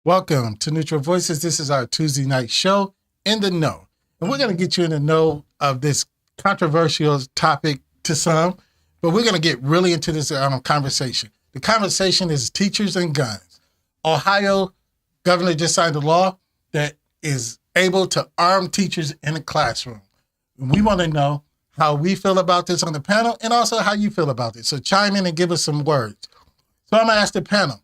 Welcome to Neutral Voices. This is our Tuesday night show, In the Know. And we're going to get you in the know of this controversial topic to some, but we're going to get really into this conversation. The conversation is teachers and guns. Ohio governor just signed a law that is able to arm teachers in the classroom. We want to know how we feel about this on the panel and also how you feel about it. So chime in and give us some words. So I'm going to ask the panel.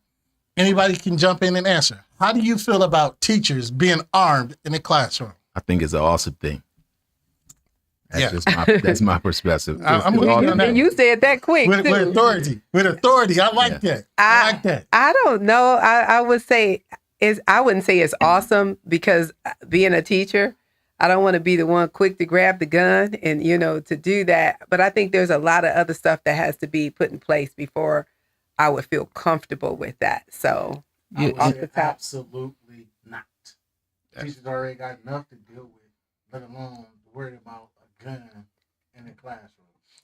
Anybody can jump in and answer. How do you feel about teachers being armed in the classroom? I think it's an awesome thing. That's my perspective. I'm with you on that. You said that quick With authority. With authority. I like that. I like that. I don't know. I would say I wouldn't say it's awesome because being a teacher, I don't want to be the one quick to grab the gun and, to do that. But I think there's a lot of other stuff that has to be put in place before I would feel comfortable with that. So off the top, absolutely not. Teachers already got enough to deal with, let alone worried about a gun in the classroom.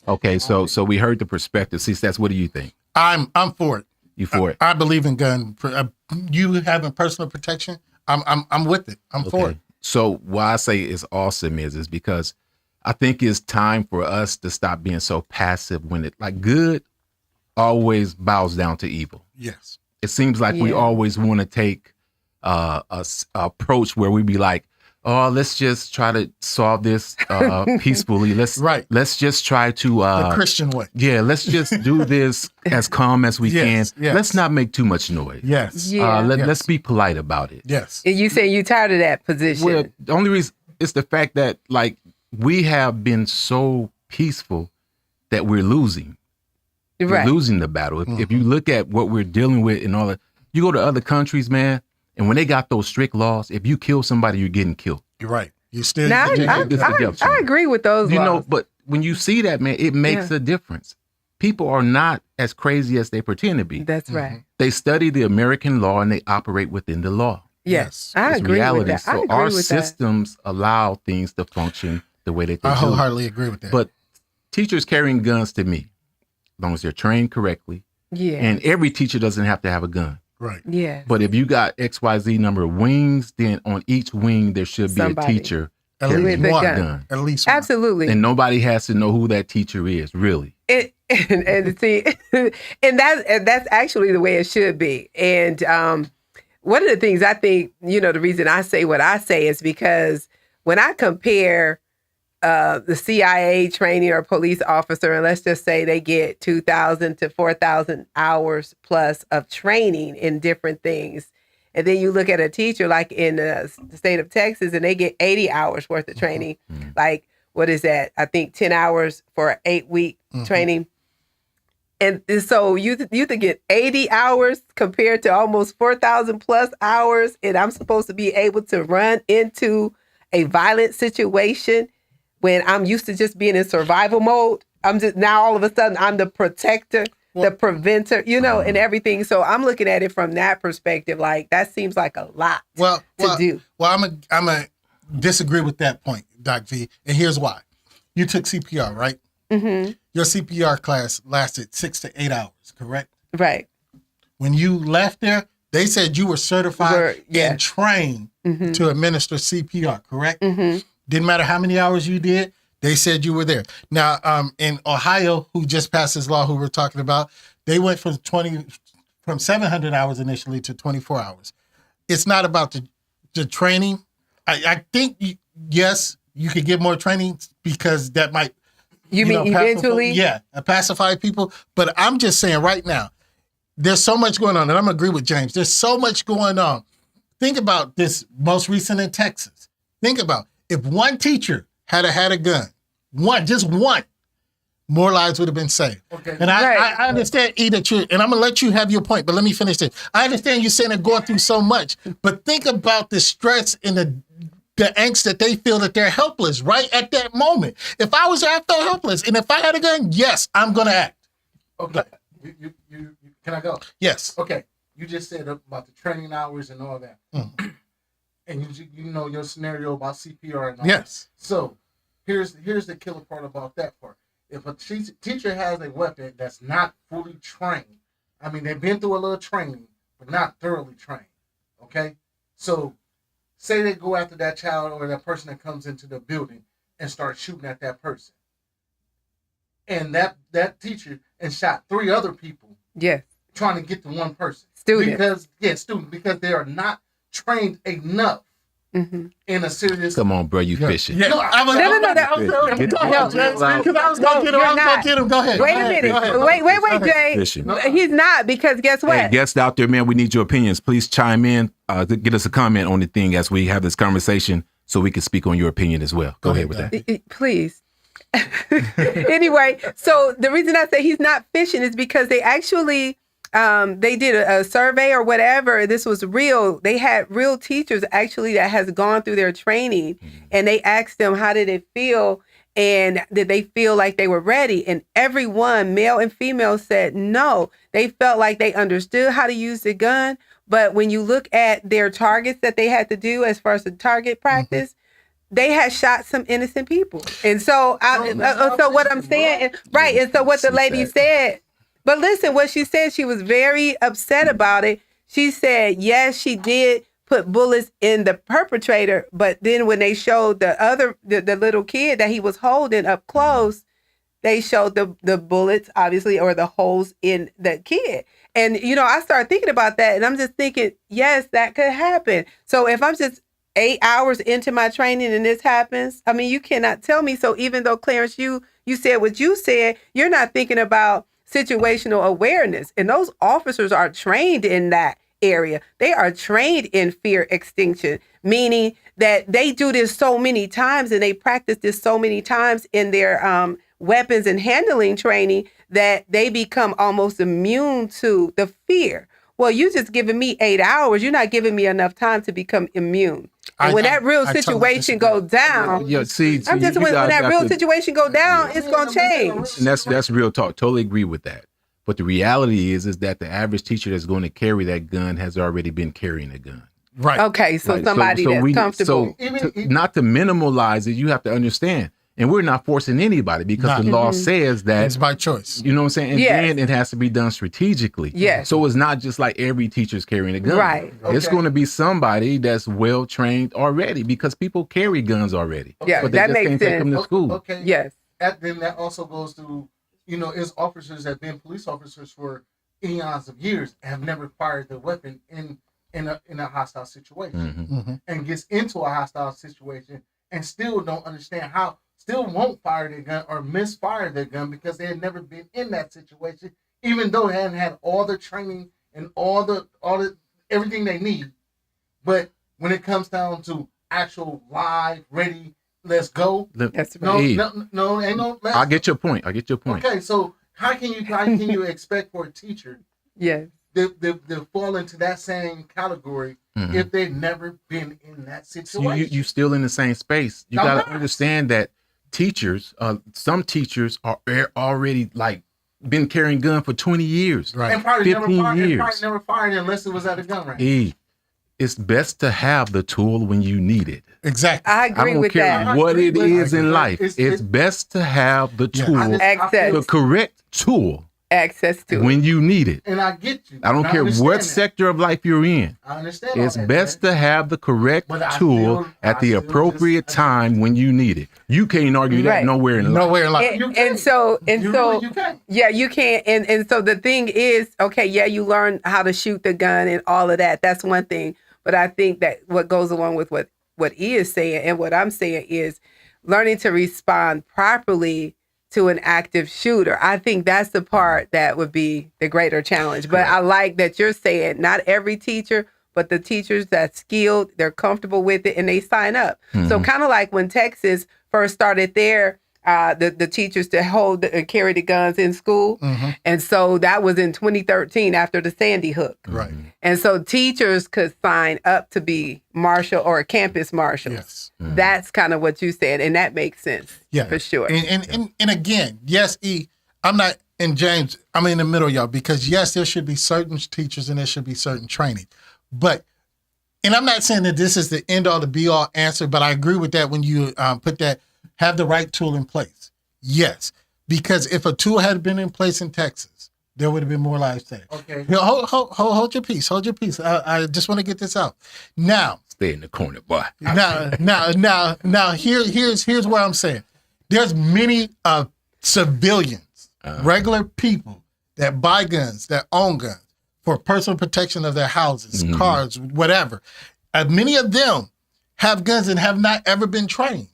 Okay, so we heard the perspective. See, that's what do you think? I'm for it. You for it? I believe in gun. You having personal protection. I'm with it. I'm for it. So why I say it's awesome is because I think it's time for us to stop being so passive when it good always bows down to evil. Yes. It seems like we always want to take a approach where we be like, oh, let's just try to solve this peacefully. Let's just try to the Christian way. Yeah, let's just do this as calm as we can. Yes. Let's not make too much noise. Yes. Let's be polite about it. Yes. You say you tired of that position. Well, the only reason is the fact that we have been so peaceful that we're losing. We're losing the battle. If you look at what we're dealing with and all that, you go to other countries, man, and when they got those strict laws, if you kill somebody, you're getting killed. You're right. You still. Now, I agree with those laws. But when you see that, man, it makes a difference. People are not as crazy as they pretend to be. That's right. They study the American law and they operate within the law. Yes, I agree with that. So our systems allow things to function the way that they do. I wholeheartedly agree with that. But teachers carrying guns, to me, as long as they're trained correctly. Yeah. And every teacher doesn't have to have a gun. Right. Yeah. But if you got XYZ number of wings, then on each wing there should be a teacher at least one gun. At least one. Absolutely. And nobody has to know who that teacher is, really. And see, and that's actually the way it should be. And one of the things I think, the reason I say what I say is because when I compare the CIA training or police officer, and let's just say they get 2,000 to 4,000 hours plus of training in different things. And then you look at a teacher like in the state of Texas and they get 80 hours worth of training. Mm-hmm. Like, what is that? I think 10 hours for an 8-week training. And so you to get 80 hours compared to almost 4,000 plus hours. And I'm supposed to be able to run into a violent situation when I'm used to just being in survival mode. I'm just now all of a sudden I'm the protector, the preventer, and everything. So I'm looking at it from that perspective. Like that seems like a lot to do. Well, I'm a disagree with that point, Doc V. And here's why. You took CPR, right? Mm-hmm. Your CPR class lasted 6 to 8 hours, correct? Right. When you left there, they said you were certified and trained to administer CPR, correct? Mm-hmm. Didn't matter how many hours you did, they said you were there. Now, in Ohio, who just passed this law, who we're talking about, they went from 700 hours initially to 24 hours. It's not about the training. I think, yes, you could get more training because that might... You mean eventually? Pacify people. But I'm just saying right now, there's so much going on, and I'm going to agree with James. There's so much going on. Think about this most recent in Texas. Think about if one teacher had a gun, just one, more lives would have been saved. Okay. And I understand, E, that and I'm going to let you have your point, but let me finish this. I understand you're saying they're going through so much, but think about the stress and the angst that they feel that they're helpless right at that moment. If I was there, I felt helpless. And if I had a gun, yes, I'm going to act. Okay. You can I go? Yes. Okay. You just said about the training hours and all that. Mm. And you know your scenario about CPR and all yes. That. So here's the killer part about that part. If a teacher has a weapon that's not fully trained, I mean, they've been through a little training, but not thoroughly trained. Okay, so say they go after that child or that person that comes into the building and start shooting at that person, and that teacher and shot 3 other people Yes. trying to get to one person. Student. Because they are not trained enough Mm-hmm. in a serious. Come on, bro, you fishing. Yeah, No, I was, No, no, no, I that- was- no, go ahead, because I was going to get him. I was going to get him. Go ahead. Wait Go a ahead. minute. Go ahead. Wait, Go ahead. Jay. Fishing. He's not, because guess what? Hey, guests out there, man, we need your opinions. Please chime in, get us a comment on the thing as we have this conversation so we can speak on your opinion as well. Go ahead with that. Please. Anyway, so the reason I say he's not fishing is because they actually they did a survey or whatever. This was real. They had real teachers actually that has gone through their training, and they asked them how did it feel and did they feel like they were ready, and everyone, male and female, said no. They felt like they understood how to use the gun, but when you look at their targets that they had to do as far as the target practice, they had shot some innocent people. And so so what I'm saying, right, and so what the lady said, but listen, what she said, she was very upset about it. She said, yes, she did put bullets in the perpetrator, but then when they showed the little kid that he was holding up close, they showed the bullets, obviously, or the holes in the kid. And, I started thinking about that, and I'm just thinking, yes, that could happen. So if I'm just 8 hours into my training and this happens, I mean, you cannot tell me. So even though, Clarence, you said what you said, you're not thinking about situational awareness. And those officers are trained in that area. They are trained in fear extinction, meaning that they do this so many times and they practice this so many times in their weapons and handling training that they become almost immune to the fear. Well, you just giving me 8 hours. You're not giving me enough time to become immune. And when that real situation goes down, Yeah, see, I'm just when that real situation go down, it's gonna change. and that's real talk. Totally agree with that. But the reality is that the average teacher that's going to carry that gun has already been carrying a gun. Right. Okay, so Right. somebody that's comfortable. Not to minimalize it, you have to understand. And we're not forcing anybody because the law says that It's by choice. you know what I'm saying? And Yes. then it has to be done strategically. Yes. So it's not just like every teacher's carrying a gun. Right. It's Okay. going to be somebody that's well trained already because people carry guns already. Yeah, But they that just makes can't take sense. them to school. Okay. Yes. Then that also goes to, is officers that have been police officers for eons of years and have never fired their weapon in a hostile situation, Mhm. and gets into a hostile situation and still don't understand how, still won't fire their gun or misfire their gun because they had never been in that situation, even though they hadn't had all the training and all the everything they need. But when it comes down to actual live, ready, let's go. That's right. No, Hey. no, ain't no. I get your point. Okay, so how can you expect for a teacher Yes. to fall into that same category Mhm. if they've never been in that So situation? you still in the same space. You I'm got not. to understand that teachers, some teachers are already like been carrying gun for 20 years. Right. and probably 15 years. never fired unless it was at a gun range. Hey, it's best to have the tool when you need it. Exactly. I I agree don't with care that. what it I agree is with in that. life. It's best to have the Yeah. tool, Access. the correct tool Access to it. when you need it. And I get you. I don't care understand what that. sector of life you're in. I understand. all It's that, best man. to have the correct But I tool still- at I the still appropriate just- time when you need it. You can't argue that Right. nowhere in life. Nowhere in life. You And can't. so You can't. yeah, you can't. And so the thing is, okay, yeah, you learn how to shoot the gun and all of that. That's one thing. But I think that what goes along with what E is saying and what I'm saying is learning to respond properly to an active shooter. I think that's the part that would be the greater challenge. But I like that you're saying not every teacher, but the teachers that's skilled, they're comfortable with it, and they sign up. So kind of like when Texas first started their the teachers to hold and carry the guns in school. Mm-hmm. And so that was in 2013 after the Sandy Hook. Right. And so teachers could sign up to be marshal or campus marshals. Yes. That's kind of what you said. And that makes sense. Yeah. For sure. And again, yes, E, I'm not, and James, I'm in the middle, y'all, because yes, there should be certain teachers and there should be certain training. But, and I'm not saying that this is the end all, the be all answer, but I agree with that when you put that, have the right tool in place. Yes. Because if a tool had been in place in Texas there would have been more lives saved. Okay. Here, hold your peace. Hold your peace. I just want to get this out. Now, Stay in the corner, boy. now, here's what I'm saying. There's many civilians, regular people that buy guns, that own guns for personal protection of their houses, cars, whatever. Many of them have guns and have not ever been trained.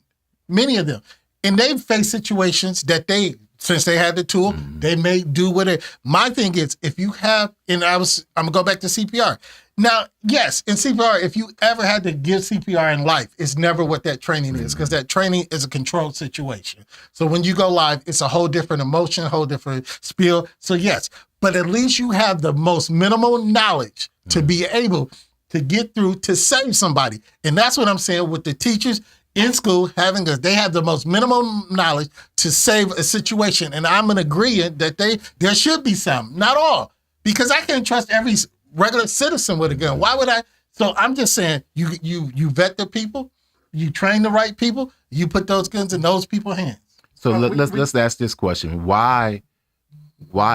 Many of them. And they've faced situations that since they had the tool, they may do what it. My thing is, if you have, I'm gonna go back to CPR. Now, yes, in CPR, if you ever had to give CPR in life, it's never what that training is, because that training is a controlled situation. So when you go live, it's a whole different emotion, a whole different spiel. So yes, but at least you have the most minimal knowledge to be able to get through to save somebody. And that's what I'm saying with the teachers in school having us. They have the most minimum knowledge to save a situation. And I'm in agreement that there should be some, not all, because I can't trust every regular citizen with a gun. Why would I? So I'm just saying, you vet the people, you train the right people, you put those guns in those people's hands. So let's ask this question. Why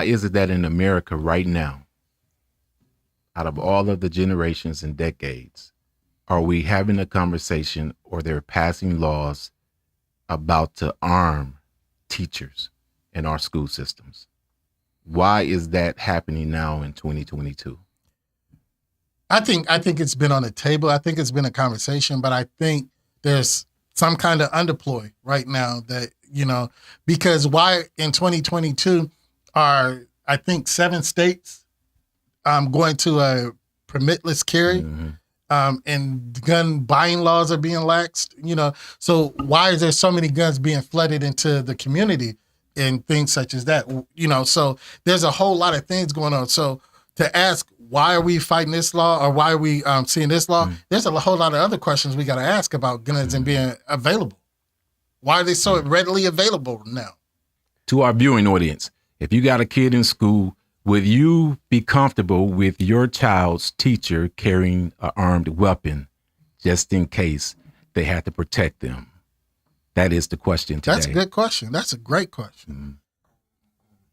is it that in America right now, out of all of the generations and decades, are we having a conversation or they're passing laws about to arm teachers in our school systems? Why is that happening now in 2022? I think it's been on the table. I think it's been a conversation, but I think there's some kind of underploy right now that, because why in 2022 are, I think, 7 states going to a permitless carry, and gun buying laws are being laxed, So why is there so many guns being flooded into the community and things such as that, So there's a whole lot of things going on. So to ask, why are we fighting this law, or why are we seeing this law? There's a whole lot of other questions we got to ask about guns and being available. Why are they so readily available now? To our viewing audience, if you got a kid in school, would you be comfortable with your child's teacher carrying an armed weapon just in case they had to protect them? That is the question today. That's a good question. That's a great question.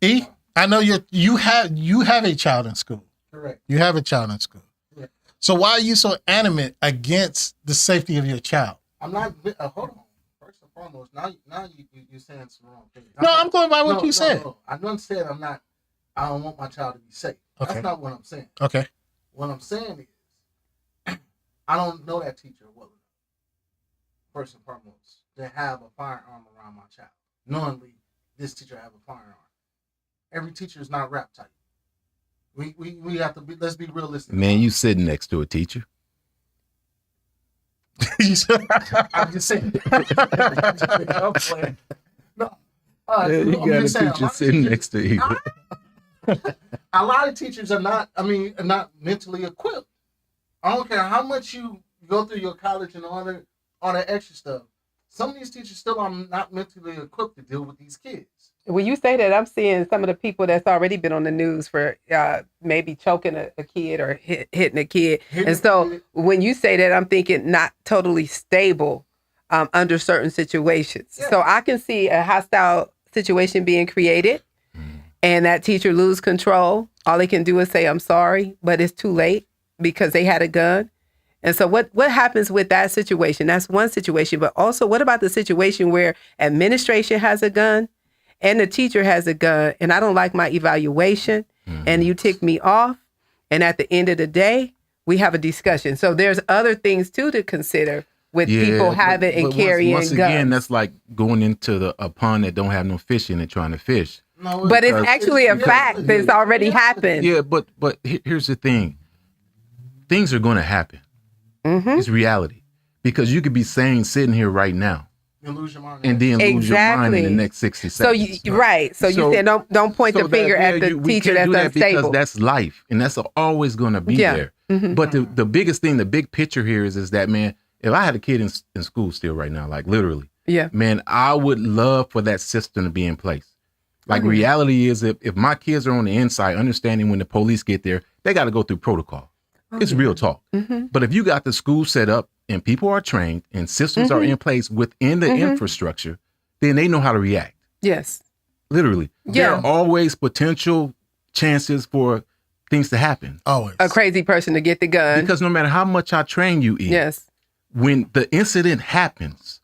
E, I know you have a child in school. Correct. You have a child in school. Correct. So why are you so adamant against the safety of your child? I'm not. Hold on. First and foremost, now you're saying some wrong things. No, I'm going by what you said. No. I don't say I'm not. I don't want my child to be safe. Okay. That's not what I'm saying. Okay. What I'm saying is, I don't know that teacher well enough. First and foremost, to have a firearm around my child, knowingly this teacher have a firearm. Every teacher is not rap type. We have to be. Let's be realistic. Man, you sitting next to a teacher. I'm just saying. I'm playing. No. You got a teacher sitting next to you. A lot of teachers are not. Not mentally equipped. I don't care how much you go through your college and all that extra stuff. Some of these teachers still are not mentally equipped to deal with these kids. When you say that, I'm seeing some of the people that's already been on the news for maybe choking a kid or hitting a kid. When you say that, I'm thinking not totally stable under certain situations. Yeah. So I can see a hostile situation being created and that teacher lose control. All they can do is say, I'm sorry, but it's too late because they had a gun. And so what happens with that situation? That's one situation. But also, what about the situation where administration has a gun and the teacher has a gun, and I don't like my evaluation, and you tick me off, and at the end of the day, we have a discussion. So there's other things, too, to consider with people having and carrying once guns. Again, that's like going into a pond that don't have no fish in it trying to fish. No, but it's actually a fact that's already happened. Yeah, but here's the thing. Things are going to happen. It's reality. Because you could be sitting here right now, and lose your mind, and then lose your mind in the next 60 seconds. So you said don't point the finger at the teacher that's unstable. Because that's life, and that's always going to be there. But the biggest thing, the big picture here is that, man, if I had a kid in school still right now, like literally, man, I would love for that system to be in place. Like reality is, if my kids are on the inside, understanding when the police get there, they got to go through protocol. It's real talk. But if you got the school set up and people are trained and systems are in place within the infrastructure, then they know how to react. Yes. Literally. There are always potential chances for things to happen. Always. A crazy person to get the gun. Because no matter how much I train you, Yes. when the incident happens,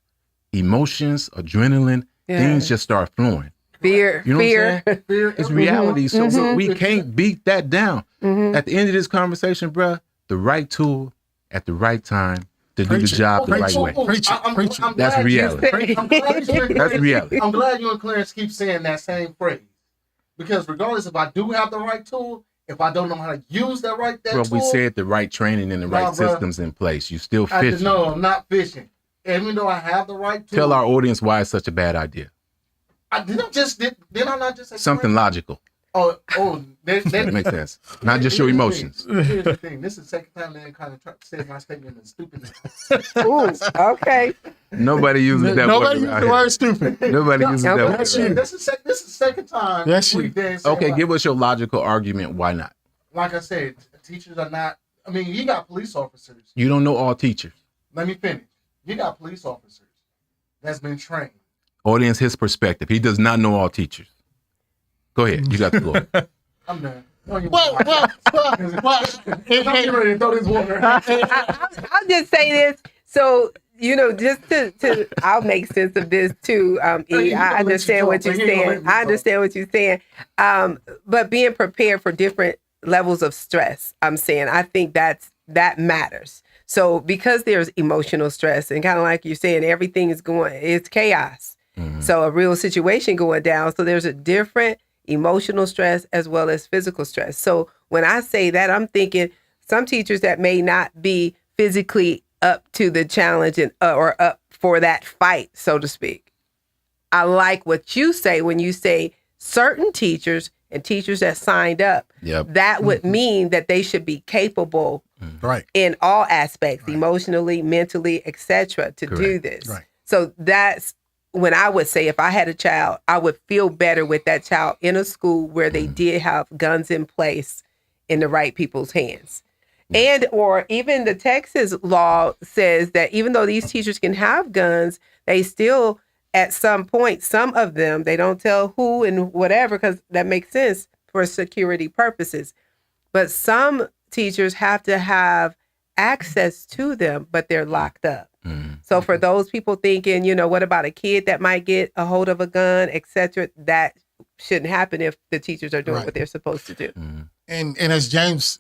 emotions, adrenaline, Yeah. things just start flowing. Fear. You know fear. what I'm saying? It's reality. So we can't beat that down. At the end of this conversation, bruh, the right tool at the right time to do the Preach it. job the Preach right it. way. Preach it. Preach it. That's glad you- reality. I'm glad you and That's Clarence- reality. I'm glad you and Clarence keep saying that same phrase. Because regardless if I do have the right tool, if I don't know how to use that Well, tool, we said the right training and the right Nah, bruh. systems in place. You still I just fishing. know I'm not fishing. Even though I have the right tool. Tell our audience why it's such a bad idea. Did I not just say Something logical. Oh, That makes sense. Not just your emotions. Here's the thing. This is the second time they kind of said my statement is stupid. Ooh, okay. Nobody uses that Nobody word. uses around the here. word stupid. Nobody uses that Okay. word. That's you. This is the second time. That's you. we've been saying, Okay, like, give us your logical argument. Why not? like I said, teachers are not. I mean, you got police officers. You don't know all teachers. Let me finish. You got police officers that's been trained. Audience, his perspective. He does not know all teachers. Go ahead. You got the floor. I'm done. Don't even- Well, I'm getting ready to throw this water. I'll just say this. So, just to I'll make sense of this too. E, I understand what you're saying. I understand what you're saying. But being prepared for different levels of stress, I'm saying, I think that matters. So because there's emotional stress and kind of like you're saying, everything is it's chaos. So a real situation going down. So there's a different emotional stress as well as physical stress. So when I say that, I'm thinking some teachers that may not be physically up to the challenge and or up for that fight, so to speak. I like what you say when you say certain teachers and teachers that signed up. Yep. That would mean that they should be capable Right. in all aspects, emotionally, mentally, etc., to do Correct. this. Right. So that's when I would say if I had a child, I would feel better with that child in a school where they did have guns in place in the right people's hands. And or even the Texas law says that even though these teachers can have guns, they still at some point, some of them, they don't tell who and whatever, because that makes sense for security purposes. But some teachers have to have access to them, but they're locked up. So for those people thinking, what about a kid that might get a hold of a gun, etc., that shouldn't happen if the teachers are doing Right. what they're supposed to do. And as James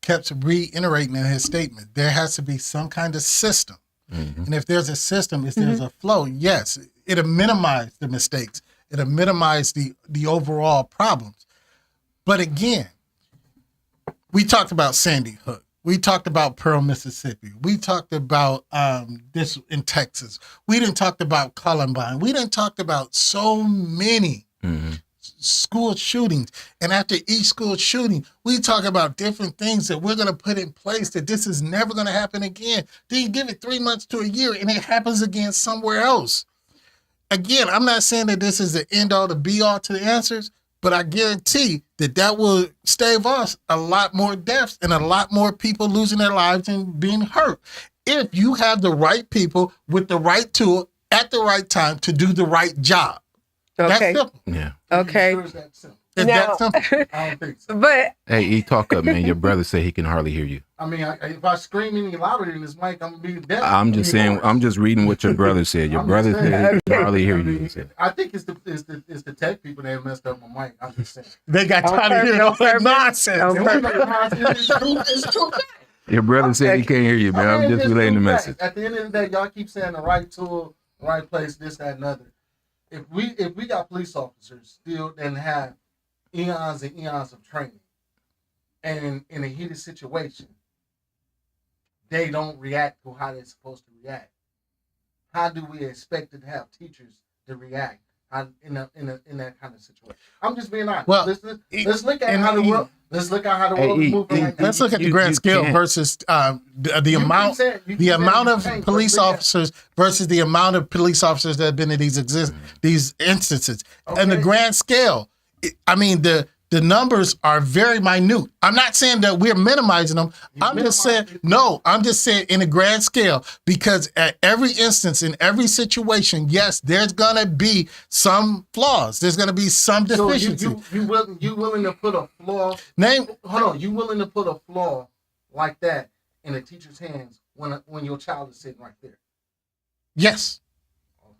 kept reiterating in his statement, there has to be some kind of system. And if there's a system, if there's a flow, yes, it'll minimize the mistakes. It'll minimize the overall problems. But again, we talked about Sandy Hook. We talked about Pearl, Mississippi. We talked about this in Texas. We didn't talk about Columbine. We didn't talk about so many school shootings. And after each school shooting, we talk about different things that we're going to put in place that this is never going to happen again. Then you give it 3 months to a year and it happens again somewhere else. Again, I'm not saying that this is the end all, the be all to the answers, but I guarantee that will stave us a lot more deaths and a lot more people losing their lives and being hurt. If you have the right people with the right tool at the right time to do the right job. Okay. That's simple. Yeah. Okay. Sure is that simple? It's Now- that simple. I don't think so. But Hey, E, talk up, man. Your brother said he can hardly hear you. I mean, if I scream any louder in this mic, I'm gonna be deaf. I'm just saying. I'm just reading what your brother said. Your I'm brother just saying. said he can Okay. hardly hear I you. mean, he said. I think it's the tech people that messed up my mic. I'm just saying. They got On tired of hearing all purpose, that on nonsense. On It's true. It's true. Your brother said he can't hear you, man. I mean, I'm just it's relaying the true message. facts. At the end of the day, y'all keep saying the right tool, right place, this, that, and other. If we got police officers still and have eons and eons of training, and in a heated situation, they don't react to how they're supposed to react. How do we expect to have teachers to react in that kind of situation? I'm just being honest. Well, let's look at how the world. Let's look at how the Hey, world is E, moving E, right now. Let's look at the You- grand you scale can't- versus the You amount keep saying- you keep the saying amount you of can't, but police look at- officers versus the amount of police officers that have been in these instances. And the Okay. grand scale, I mean, the The numbers are very minute. I'm not saying that we're minimizing them. I'm just saying in a grand scale, because at every instance, in every situation, yes, there's gonna be some flaws. There's gonna be some deficiency. So you willing to put a flaw? Hold on. You willing to put a flaw like that in a teacher's hands when your child is sitting right there? Yes.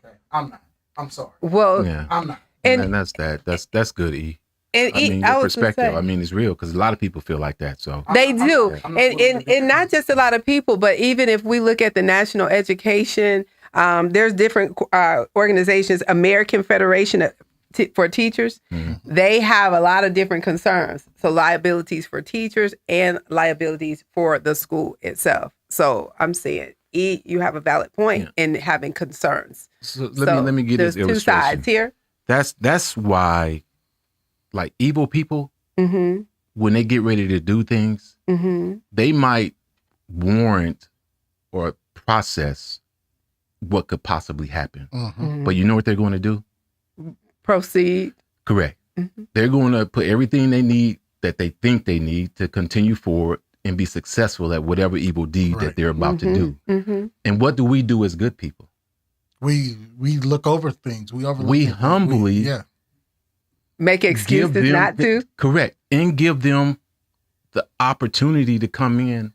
Okay. I'm not. I'm sorry. Well, Yeah. I'm not. And that's that. That's good, E. and I mean, I your was gonna perspective. say- I mean, it's real because a lot of people feel like that. So They do. I'm not And not just a lot of people, but even if we look at the national education, there's different organizations, American Federation for Teachers, they have a lot of different concerns. So liabilities for teachers and liabilities for the school itself. So I'm saying, E, you have a valid point in having concerns. So let me give there's this two illustration. sides here. That's why, like, evil people, Mm-hmm. when they get ready to do things, Mm-hmm. they might warrant or process what could possibly happen. Mhm. But you know what they're going to do? Proceed. Correct. Mhm. They're going to put everything they need, that they think they need, to continue forward and be successful at whatever evil deed that Right. they're about to do. Mm-hmm. And what do we do as good people? We look over things. We overlook We things. humbly yeah. Make excuses Give them not to. Correct. And give them the opportunity to come in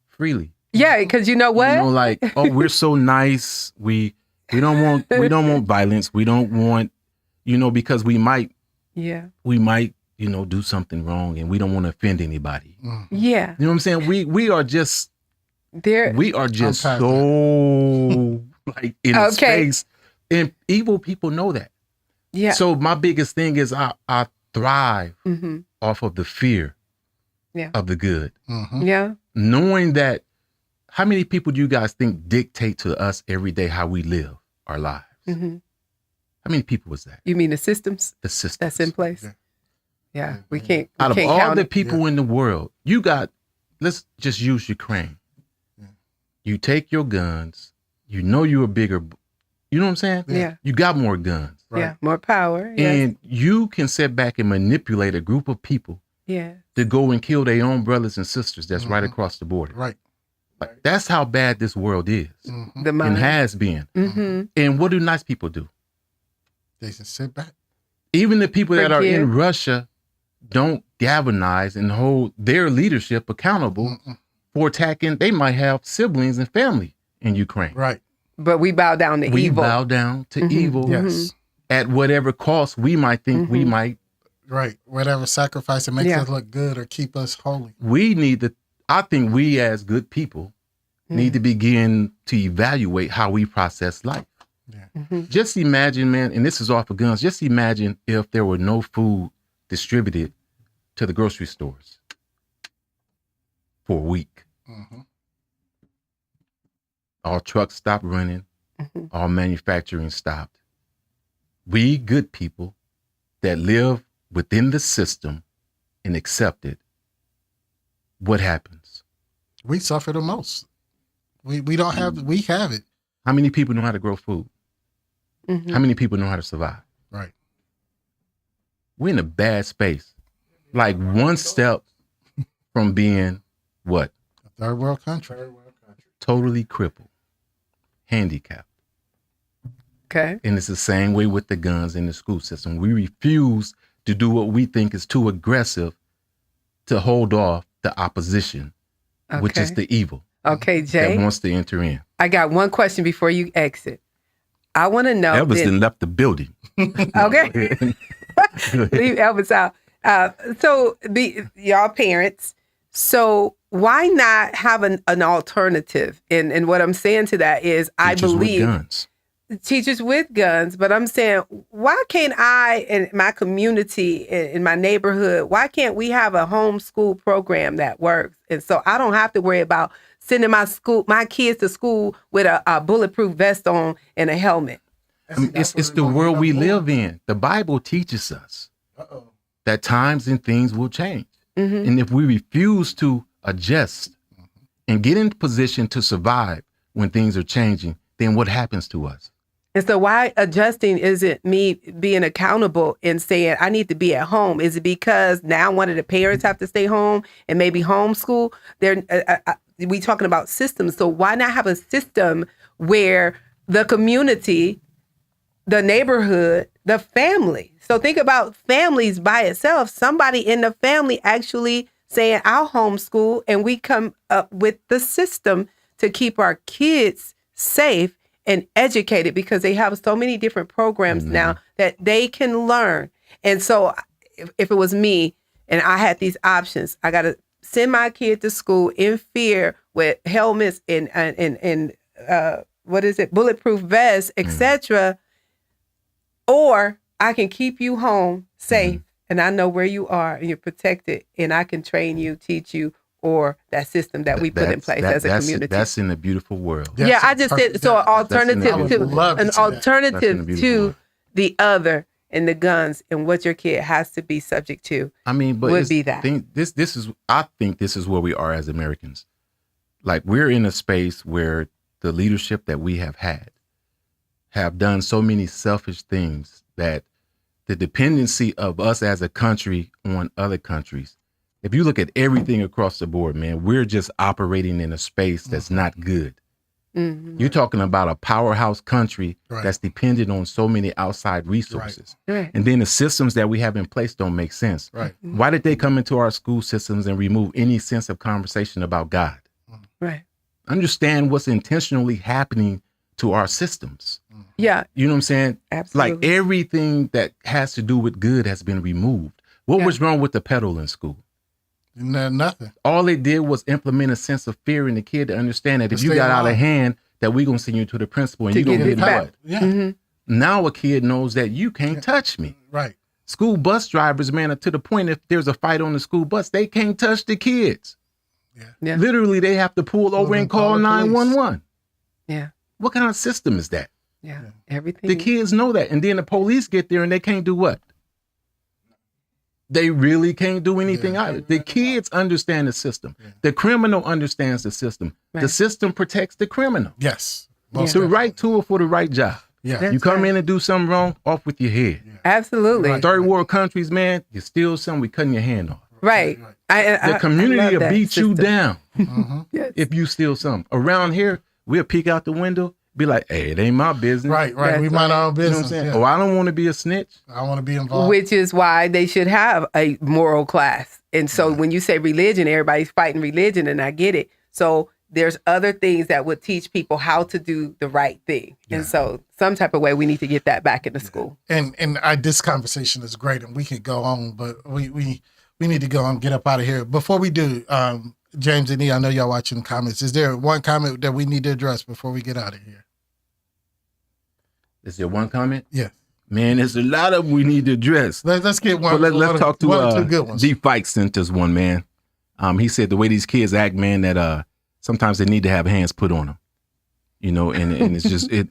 freely. Yeah, because you know what? You know, like, oh, we're so nice. We don't want violence. We don't want, because we might, Yeah. do something wrong, and we don't want to offend anybody. Yeah. You know what I'm saying? We are just There. so past like in Okay. space, and evil people know that. Yeah. So my biggest thing is I thrive Mm-hmm. off of the fear Yeah. of the good, Mhm. Yeah. knowing that. How many people do you guys think dictate to us every day how we live our lives? Mm-hmm. How many people was that? You mean the systems The system. that's in place? Yeah. Yeah. We can't. Out of can't all count the it. people in the world, you got, let's just use Ukraine. Yeah. You take your guns, you're a bigger, you know what I'm saying? Yeah. You got more guns. Right. Yeah. More power. Yes. And you can sit back and manipulate a group of people Yeah. to go and kill their own brothers and sisters that's right Mhm. across the border. Right. Like, that's how bad this world is Mhm. The and mind. has been. Mm-hmm. And what do nice people do? They just sit back. Even the people that are in Forgive. Russia don't galvanize and hold their leadership accountable Mm-mm. for attacking. They might have siblings and family in Ukraine. Right. But we bow down to We evil. bow down to Mhm. evil Yes. at whatever cost we might think we Mhm. might. Right. Whatever sacrifice that makes Yeah. us look good or keep us holy. I think we as good people need to begin to evaluate how we process life. Mhm. Just imagine, man, and this is off of guns. Just imagine if there were no food distributed to the grocery stores for a week. Mhm. All trucks stopped running. Mhm. All manufacturing stopped. We good people that live within the system and accept it, what happens? We suffer the most. We don't have. We have it. How many people know how to grow food? Mhm. How many people know how to survive? Right. We're in a bad space. Like one step from being what? A third world country. Totally crippled, handicapped. Okay. And it's the same way with the guns in the school system. We refuse to do what we think is too aggressive to hold off the opposition, which is Okay. the evil Okay, that Jay. wants to enter in. I got one question before you exit. I want to know. Elvis then left the building. Okay. Leave Elvis out. So y'all parents. So why not have an alternative? And what I'm saying to that is, I Teachers with believe guns. teachers with guns, but I'm saying, why can't I, in my community, in my neighborhood, why can't we have a homeschool program that works? And so I don't have to worry about sending my kids to school with a bulletproof vest on and a helmet. I mean, it's the world we live in. The Bible teaches us Uh-oh. that times and things will change. Mm-hmm. And if we refuse to adjust and get in position to survive when things are changing, then what happens to us? And so why adjusting isn't me being accountable and saying I need to be at home? Is it because now one of the parents have to stay home and maybe homeschool? We talking about systems. So why not have a system where the community, the neighborhood, the family. So think about families by itself. Somebody in the family actually saying, I'll homeschool, and we come up with the system to keep our kids safe and educated, because they have so many different programs now that they can learn. And so if it was me and I had these options, I got to send my kid to school in fear with helmets and bulletproof vests, etc. Or I can keep you home safe, and I know where you are and you're protected, and I can train you, teach you, or that system that we put in place as a community. That's in a beautiful world. Yes, I just said so. An alternative to the other and the guns and what your kid has to be subject to. I mean, but would be that. I think this is where we are as Americans. Like, we're in a space where the leadership that we have done so many selfish things that the dependency of us as a country on other countries, if you look at everything across the board, man, we're just operating in a space that's not good. Mm-hmm. You're talking about a powerhouse country that's dependent on so many outside resources. Right. And then the systems that we have in place don't make sense. Right. Why did they come into our school systems and remove any sense of conversation about God? Right. Understand what's intentionally happening to our systems. Yeah. You know what I'm saying? Absolutely. Like, everything that has to do with good has been removed. What was wrong with the pedal in school? Nothing. All it did was implement a sense of fear in the kid to understand that if you got out of hand, that we're going to send you to the principal and you're going to get back. what? Yeah. Mm-hmm. Now a kid knows that you can't touch me. Right. School bus drivers, man, are to the point, if there's a fight on the school bus, they can't touch the kids. Yeah. Literally, they have to pull over and call 911. Yeah. What kind of system is that? Yeah. Everything. The kids know that. And then the police get there and they can't do what? They really can't do anything either. The kids understand the system. Yeah. The criminal understands the system. Right. The system protects the criminal. Yes. The right tool for the right job. Yeah. You come in and do something wrong, off with your head. Yeah. Absolutely. Right. Third world countries, man, you steal something, we cutting your hand off. Right. The community will beat you down Yes. if you steal something. Around here, we'll peek out the window, be like, hey, it ain't my business. Right. That's We mind our own business. You know what I'm saying? Oh, I don't want to be a snitch. I want to be involved. Which is why they should have a moral class. And so when you say religion, everybody's fighting religion, and I get it. So there's other things that would teach people how to do the right thing. Yeah. And so some type of way we need to get that back into school. And this conversation is great, and we could go on, but we need to go on, get up out of here. Before we do, James and E, I know y'all watching the comments. Is there one comment that we need to address before we get out of here? Is there one comment? Yeah. Man, there's a lot of them we need to address. Let's get one. But let's talk to one or two good ones. Deep Fight sent us one, man. He said the way these kids act, man, that sometimes they need to have hands put on them. You know, and it's just it.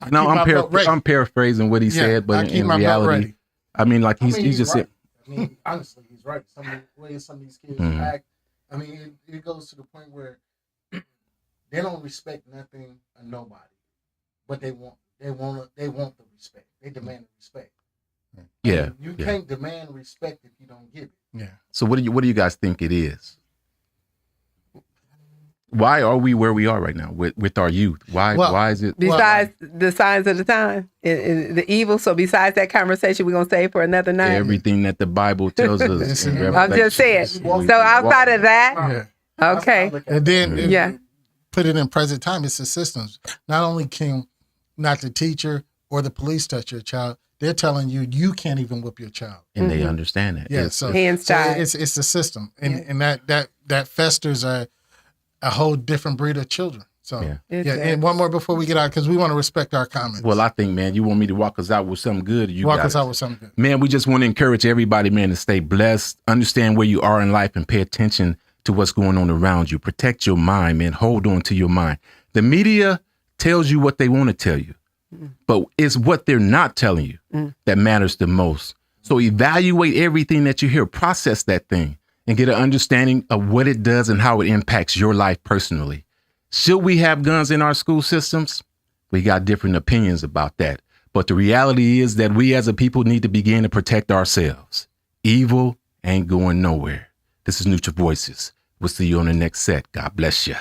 I'm paraphrasing what he said, but in reality, I mean, like he's just right. I mean, honestly, he's right. Some of the ways some of these kids act. I mean, it goes to the point where they don't respect nothing or nobody, but they want the respect. They demand the respect. Yeah, and you can't demand respect if you don't give it. Yeah. So what do you guys think it is? Why are we where we are right now with our youth? Why is it? Besides the signs of the time, the evil. So besides that conversation, we're gonna save for another night. Everything that the Bible tells us. I'm just saying. So outside of that, okay. And then put it in present time. It's the systems. Not only can not the teacher or the police touch your child, they're telling you can't even whip your child, and they understand that. Yeah. So hands tied. It's the system, and that festers a whole different breed of children. So and one more before we get out, because we want to respect our comments. Well, I think, man, you want me to walk us out with something good. Walk us out with something good. Man, we just want to encourage everybody, man, to stay blessed, understand where you are in life, and pay attention to what's going on around you. Protect your mind, man. Hold on to your mind. The media tells you what they want to tell you, but it's what they're not telling you that matters the most. So evaluate everything that you hear, process that thing, and get an understanding of what it does and how it impacts your life personally. Should we have guns in our school systems? We got different opinions about that. But the reality is that we as a people need to begin to protect ourselves. Evil ain't going nowhere. This is Neutral Voices. We'll see you on the next set. God bless you.